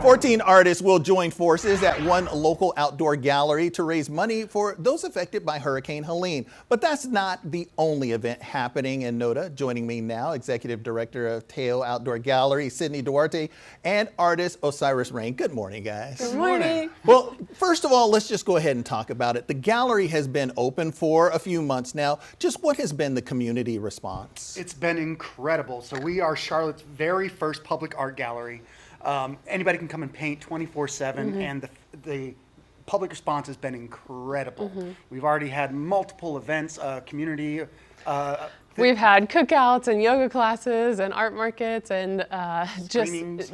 14 artists will join forces at one local outdoor gallery to raise money for those affected by Hurricane Helene. But that's not the only event happening in NoDa. Joining me now, Executive Director of Teo Outdoor Gallery, Sydney Duarte, and artist Osiris Rain. Good morning, guys. Good morning. Well, first of all, let's just go ahead and talk about it. The gallery has been open for a few months now. Just what has been the community response? It's been incredible. So we are Charlotte's very first public art gallery. Anybody can come and paint 24/7, and the public response has been incredible. We've already had multiple events, community. We've had cookouts and yoga classes and art markets and Screenings.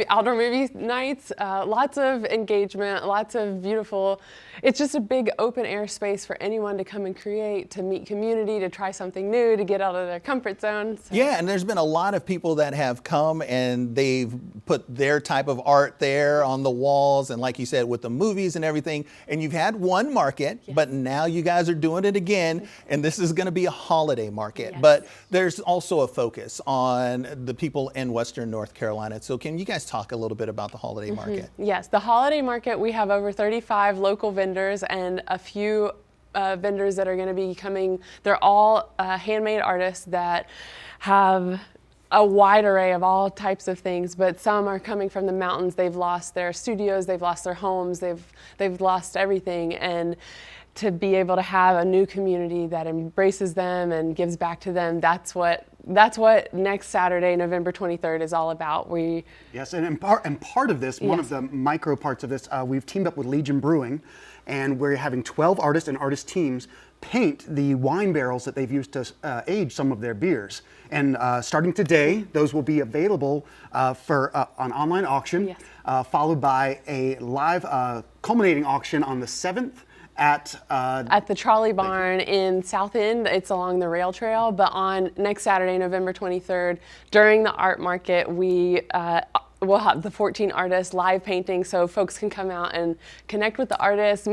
outdoor movie nights, lots of engagement, lots of beautiful. It's just a big open air space for anyone to come and create, to meet community, to try something new, to get out of their comfort zone. So. Yeah, and there's been a lot of people that have come and they've put their type of art there on the walls, and like you said, with the movies and everything. And you've had one market, but now you guys are doing it again, and this is going to be a holiday market. Yes. But there's also a focus on the people in Western North Carolina. So can you guys talk a little bit about the holiday market? Yes, the holiday market, we have over 35 local vendors and a few vendors that are going to be coming. They're all handmade artists that have a wide array of all types of things, but some are coming from the mountains. They've lost their studios, they've lost their homes, they've lost everything, and to be able to have a new community that embraces them and gives back to them, that's what next Saturday, November 23rd, is all about. Yes, and part of this, one of the micro parts of this, we've teamed up with Legion Brewing, and we're having 12 artists and artist teams paint the wine barrels that they've used to age some of their beers. And starting today, those will be available for an online auction, followed by a live culminating auction on the 7th. At the Trolley Barn in South End. It's along the rail trail, but on next Saturday, November 23rd, during the art market, we'll have the 14 artists live painting, so folks can come out and connect with the artists.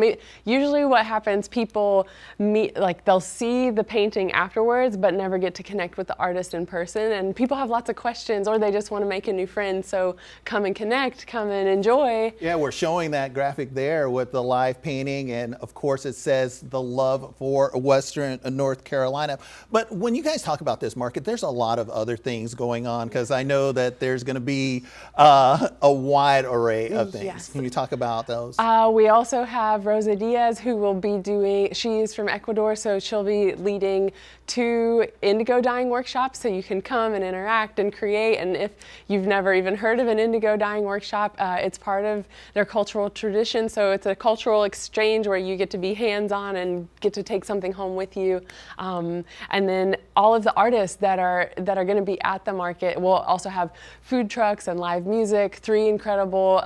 Usually what happens, people meet, like they'll see the painting afterwards, but never get to connect with the artist in person. And people have lots of questions, or they just want to make a new friend. So come and connect, come and enjoy. Yeah, we're showing that graphic there with the live painting, and of course it says the love for Western North Carolina. But when you guys talk about this market, there's a lot of other things going on, because I know that there's going to be a wide array of things. Yes. Can you talk about those? We also have Rosa Diaz, who will be she's from Ecuador, so she'll be leading 2 indigo dyeing workshops, so you can come and interact and create. And if you've never even heard of an indigo dyeing workshop, it's part of their cultural tradition, so it's a cultural exchange where you get to be hands-on and get to take something home with you. And then all of the artists that are going to be at the market will also have food trucks and live music, 3 incredible,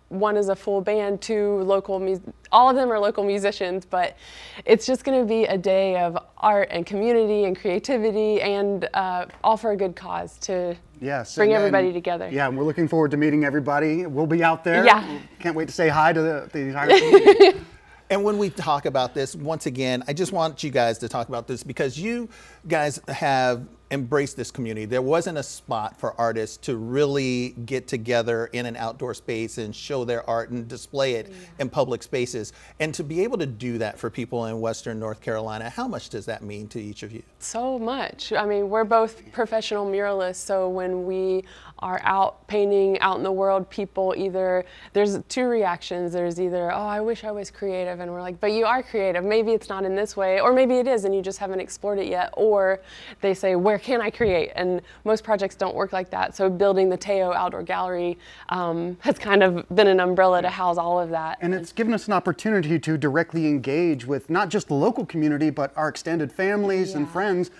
one is a full band, 2 local, all of them are local musicians, but it's just going to be a day of art and community and creativity, and all for a good cause to bring everybody together. Yeah, and we're looking forward to meeting everybody. We'll be out there. Yeah. Can't wait to say hi to the entire community. And when we talk about this, once again, I just want you guys to talk about this, because you guys have embraced this community. There wasn't a spot for artists to really get together in an outdoor space and show their art and display it in public spaces. And to be able to do that for people in Western North Carolina, how much does that mean to each of you? So much. I mean, we're both professional muralists, so when we are out painting out in the world, people there's 2 reactions. There's either, oh, I wish I was creative, and we're like, but you are creative. Maybe it's not in this way, or maybe it is and you just haven't explored it yet. Or they say, where can I create? And most projects don't work like that. So building the Teo Outdoor Gallery has kind of been an umbrella to house all of that. And it's given us an opportunity to directly engage with not just the local community, but our extended families and friends,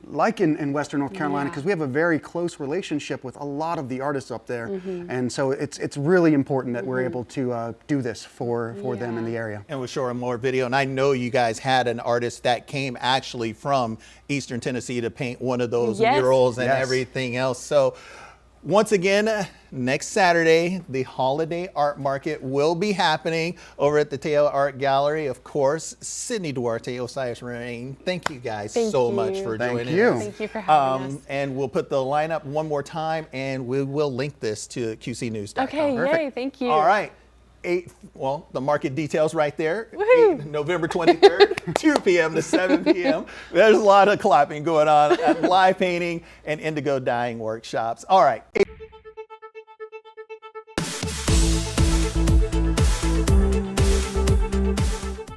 like in Western North Carolina, because we have a very close relationship with a lot of the artists up there. And so it's really important that we're able to do this for them in the area. And we'll show more video. And I know you guys had an artist that came actually from Eastern Tennessee to paint one of those murals and everything else. So Once again, next Saturday, the holiday art market will be happening over at the Teo Art Gallery. Of course, Sydney Duarte, Osiris Rain, thank you guys so much for joining us. Thank you for having us. And we'll put the lineup one more time, and we will link this to QCnews.com. Okay, Perfect. yay, thank you. All right. The market details right there. Woohoo! November 23rd, 2 p.m. to 7 p.m. There's a lot of clapping going on at live painting and indigo dyeing workshops. All right.